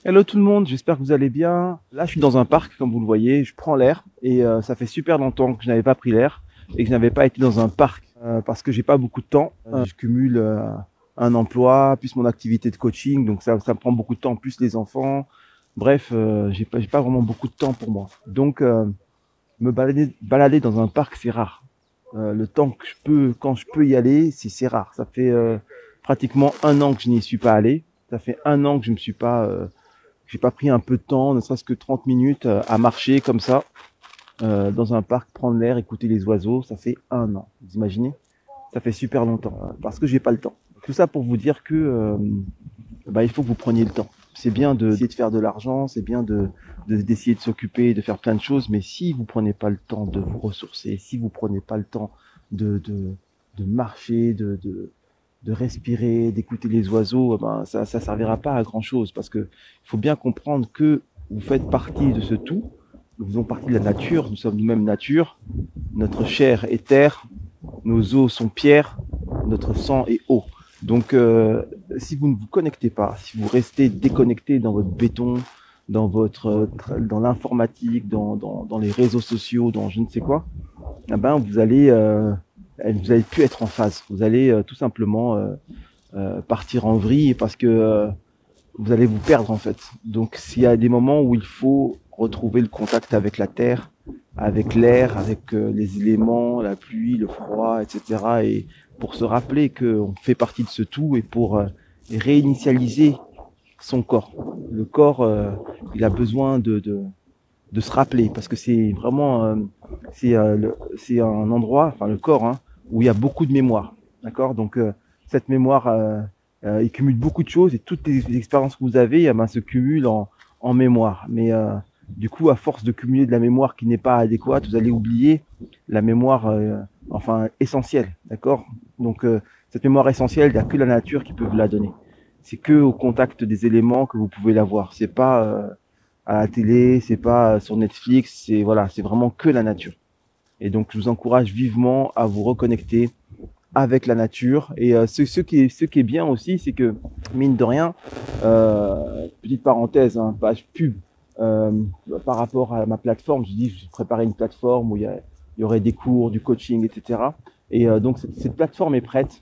Hello tout le monde, j'espère que vous allez bien. Là, je suis dans un parc, comme vous le voyez, je prends l'air et ça fait super longtemps que je n'avais pas pris l'air et que je n'avais pas été dans un parc parce que j'ai pas beaucoup de temps. Je cumule un emploi plus mon activité de coaching, donc ça me prend beaucoup de temps, plus les enfants. Bref, j'ai pas vraiment beaucoup de temps pour moi. Donc, me balader dans un parc, c'est rare. Le temps que je peux, quand je peux y aller, c'est rare. Ça fait pratiquement un an que je n'y suis pas allé. Ça fait un an que je me suis pas j'ai pas pris un peu de temps, ne serait-ce que 30 minutes à marcher comme ça, dans un parc, prendre l'air, écouter les oiseaux. Ça fait un an. Vous imaginez? Ça fait super longtemps parce que j'ai pas le temps. Tout ça pour vous dire que il faut que vous preniez le temps. C'est bien d'essayer de faire de l'argent, c'est bien d'essayer de s'occuper, de faire plein de choses, mais si vous prenez pas le temps de vous ressourcer, si vous prenez pas le temps de marcher, de respirer, d'écouter les oiseaux, ça servira pas à grand chose parce que il faut bien comprendre que vous faites partie de ce tout. Nous faisons partie de la nature, nous sommes nous-mêmes nature. Notre chair est terre, nos os sont pierre, notre sang est eau. Donc, si vous ne vous connectez pas, si vous restez déconnecté dans votre béton, dans l'informatique, dans les réseaux sociaux, dans je ne sais quoi, vous allez plus être en phase. Vous allez tout simplement partir en vrille parce que vous allez vous perdre en fait. Donc s'il y a des moments où il faut retrouver le contact avec la terre, avec l'air, avec les éléments, la pluie, le froid, etc. Et pour se rappeler qu'on fait partie de ce tout et pour réinitialiser son corps. Le corps, il a besoin de se rappeler parce que c'est vraiment c'est un endroit, enfin le corps, hein, où il y a beaucoup de mémoire. D'accord. Donc cette mémoire, il cumule beaucoup de choses et toutes les expériences que vous avez se cumulent en mémoire. Mais du coup, à force de cumuler de la mémoire qui n'est pas adéquate, vous allez oublier la mémoire essentielle. D'accord. Donc cette mémoire essentielle, il n'y a que la nature qui peut vous la donner. C'est que au contact des éléments que vous pouvez l'avoir. C'est pas à la télé, c'est pas sur Netflix, c'est voilà, c'est vraiment que la nature. Et donc je vous encourage vivement à vous reconnecter avec la nature. Et ce qui est bien aussi, c'est que mine de rien, petite parenthèse, hein, page pub, euh, par rapport à ma plateforme, je dis j'ai préparé une plateforme où il y aurait des cours, du coaching, etc. Et donc cette plateforme est prête.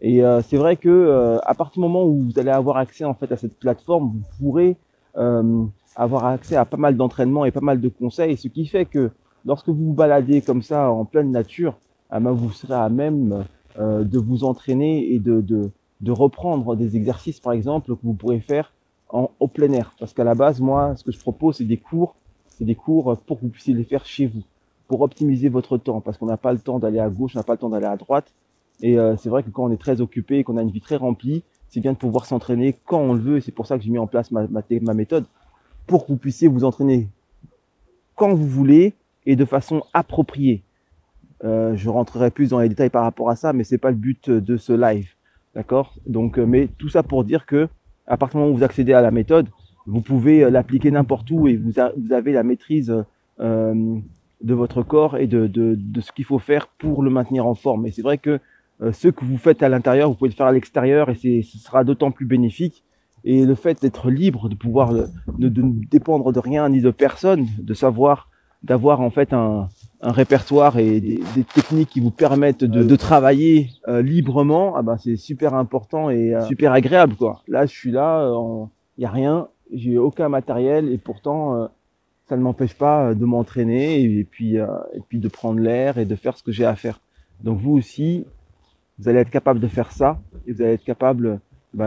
Et c'est vrai que à partir du moment où vous allez avoir accès en fait à cette plateforme, vous pourrez euh, avoir accès à pas mal d'entraînements et pas mal de conseils, ce qui fait que lorsque vous vous baladez comme ça en pleine nature, vous serez à même de vous entraîner et de reprendre des exercices par exemple que vous pourrez faire au plein air. Parce qu'à la base, moi, ce que je propose, c'est des cours pour que vous puissiez les faire chez vous, pour optimiser votre temps, parce qu'on n'a pas le temps d'aller à gauche, on n'a pas le temps d'aller à droite. Et c'est vrai que quand on est très occupé et qu'on a une vie très remplie, c'est bien de pouvoir s'entraîner quand on le veut. Et c'est pour ça que j'ai mis en place ma méthode, pour que vous puissiez vous entraîner quand vous voulez et de façon appropriée. Je rentrerai plus dans les détails par rapport à ça, mais c'est pas le but de ce live, d'accord. Donc, mais tout ça pour dire que à partir du moment où vous accédez à la méthode, vous pouvez l'appliquer n'importe où et vous avez la maîtrise de votre corps et de ce qu'il faut faire pour le maintenir en forme. Et c'est vrai que ce que vous faites à l'intérieur, vous pouvez le faire à l'extérieur et ce sera d'autant plus bénéfique. Et le fait d'être libre, de pouvoir de dépendre de rien ni de personne, de savoir, d'avoir en fait un répertoire et des techniques qui vous permettent de travailler librement, c'est super important et super agréable quoi. Là, je suis là, il n'y a rien, j'ai aucun matériel et pourtant ça ne m'empêche pas de m'entraîner et puis de prendre l'air et de faire ce que j'ai à faire. Donc vous aussi, vous allez être capable de faire ça et vous allez être capable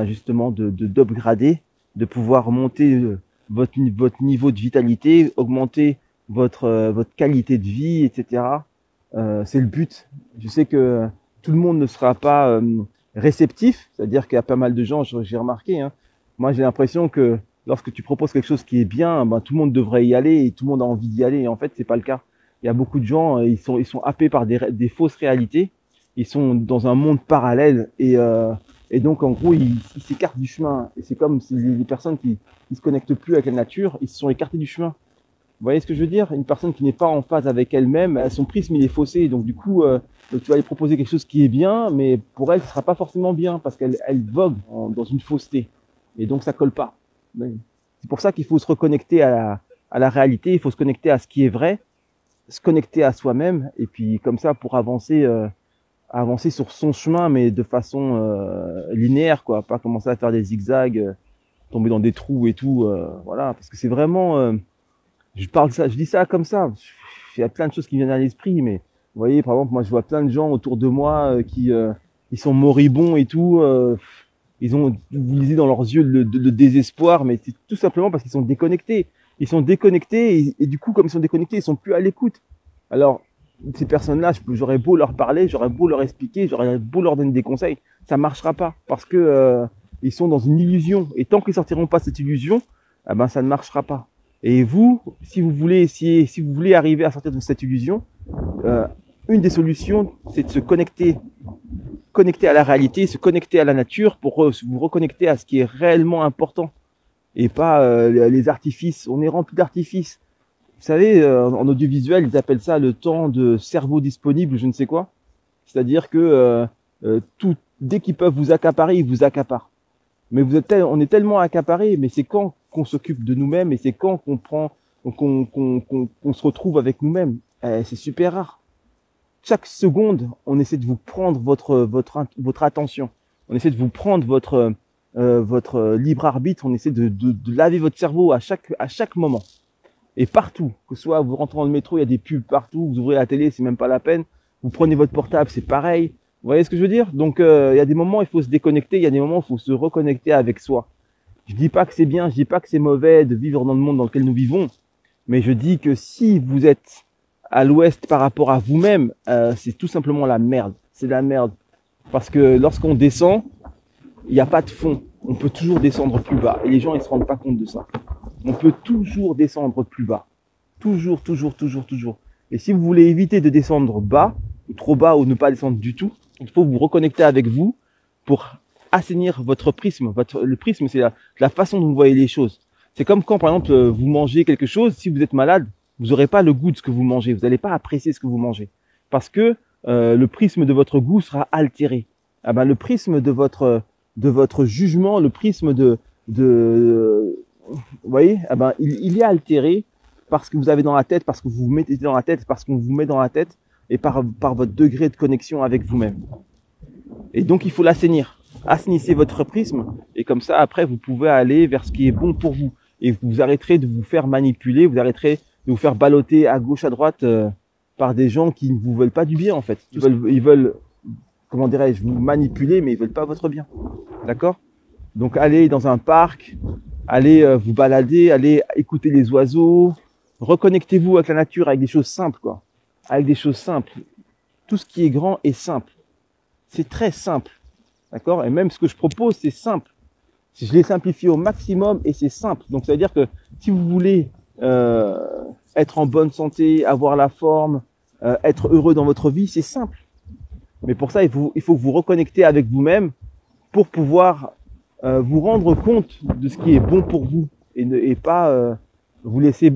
justement d'upgrader, de pouvoir monter votre niveau de vitalité, augmenter votre qualité de vie, etc. C'est le but. Je sais que tout le monde ne sera pas réceptif, c'est-à-dire qu'il y a pas mal de gens, j'ai remarqué, hein, moi j'ai l'impression que lorsque tu proposes quelque chose qui est bien, tout le monde devrait y aller et tout le monde a envie d'y aller. Et en fait, c'est pas le cas. Il y a beaucoup de gens, ils sont happés par des fausses réalités. Ils sont dans un monde parallèle et donc en gros ils s'écartent du chemin. Et c'est comme si les personnes qui se connectent plus avec la nature, ils se sont écartés du chemin. Vous voyez ce que je veux dire? Une personne qui n'est pas en phase avec elle-même, son prisme il est faussé. Donc du coup, tu vas lui proposer quelque chose qui est bien, mais pour elle, ce sera pas forcément bien parce qu'elle vogue dans une fausseté. Et donc ça colle pas. C'est pour ça qu'il faut se reconnecter à la réalité, il faut se connecter à ce qui est vrai, se connecter à soi-même, et puis comme ça pour avancer sur son chemin, mais de façon linéaire, quoi, pas commencer à faire des zigzags, tomber dans des trous et tout, voilà, parce que c'est vraiment, je dis ça comme ça, il y a plein de choses qui viennent à l'esprit, mais vous voyez, par exemple, moi je vois plein de gens autour de moi qui ils sont moribonds et tout, vous lisez dans leurs yeux le désespoir, mais c'est tout simplement parce qu'ils sont déconnectés. Ils sont déconnectés et du coup, comme ils sont déconnectés, ils sont plus à l'écoute. Alors, ces personnes-là, j'aurais beau leur parler, j'aurais beau leur expliquer, j'aurais beau leur donner des conseils, ça marchera pas parce que ils sont dans une illusion. Et tant qu'ils sortiront pas de cette illusion, eh ben ça ne marchera pas. Et vous, si vous voulez essayer, si vous voulez arriver à sortir de cette illusion, une des solutions, c'est de se connecter à la réalité, se connecter à la nature pour vous reconnecter à ce qui est réellement important et pas les artifices. On est rempli d'artifices. Vous savez, en audiovisuel, ils appellent ça le temps de cerveau disponible, je ne sais quoi. C'est-à-dire que dès qu'ils peuvent vous accaparer, ils vous accaparent. Mais on est tellement accaparés, mais c'est quand qu'on s'occupe de nous-mêmes et c'est quand qu'on se retrouve avec nous-mêmes. C'est super rare. Chaque seconde, on essaie de vous prendre votre attention. On essaie de vous prendre votre libre arbitre. On essaie de laver votre cerveau à chaque moment. Et partout, que ce soit vous rentrez dans le métro, il y a des pubs partout, vous ouvrez la télé, c'est même pas la peine. Vous prenez votre portable, c'est pareil. Vous voyez ce que je veux dire? Donc il y a des moments où il faut se déconnecter, il y a des moments où il faut se reconnecter avec soi. Je dis pas que c'est bien, je dis pas que c'est mauvais de vivre dans le monde dans lequel nous vivons, mais je dis que si vous êtes à l'ouest par rapport à vous-même, c'est tout simplement la merde. C'est la merde. Parce que lorsqu'on descend, il n'y a pas de fond. On peut toujours descendre plus bas. Et les gens, ils se rendent pas compte de ça. On peut toujours descendre plus bas. Toujours, toujours, toujours, toujours. Et si vous voulez éviter de descendre bas, ou trop bas, ou ne pas descendre du tout, il faut vous reconnecter avec vous pour assainir votre prisme. Le prisme, c'est la façon dont vous voyez les choses. C'est comme quand, par exemple, vous mangez quelque chose, si vous êtes malade, vous n'aurez pas le goût de ce que vous mangez. Vous n'allez pas apprécier ce que vous mangez. Parce que le prisme de votre goût sera altéré. Ah ben, le prisme de votre jugement, le prisme vous voyez, ah ben, il est altéré parce que vous avez dans la tête, parce que vous vous mettez dans la tête, parce qu'on vous met dans la tête et par votre degré de connexion avec vous-même. Et donc, il faut l'assainir. Assainissez votre prisme et comme ça, après, vous pouvez aller vers ce qui est bon pour vous. Et vous arrêterez de vous faire manipuler, vous arrêterez de vous faire balloter à gauche, à droite par des gens qui ne vous veulent pas du bien, en fait. Ils veulent comment dirais-je, vous manipuler, mais ils veulent pas votre bien. D'accord? Donc, allez dans un parc, allez vous balader, allez écouter les oiseaux, reconnectez-vous avec la nature, avec des choses simples, quoi. Avec des choses simples. Tout ce qui est grand est simple. C'est très simple. D'accord? Et même ce que je propose, c'est simple. Je l'ai simplifié au maximum et c'est simple. Donc, ça veut dire que si vous voulez être en bonne santé, avoir la forme, être heureux dans votre vie, c'est simple. Mais pour ça, il faut vous reconnecter avec vous-même pour pouvoir vous rendre compte de ce qui est bon pour vous et pas vous laisser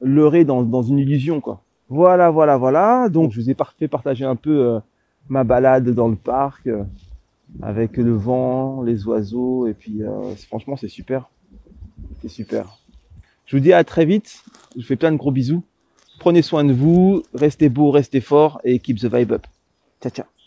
leurrer dans une illusion, quoi. Voilà. Donc, je vous ai fait partager un peu ma balade dans le parc avec le vent, les oiseaux et puis franchement, c'est super. C'est super. Je vous dis à très vite. Je vous fais plein de gros bisous. Prenez soin de vous, restez beau, restez fort et keep the vibe up. Ciao, ciao.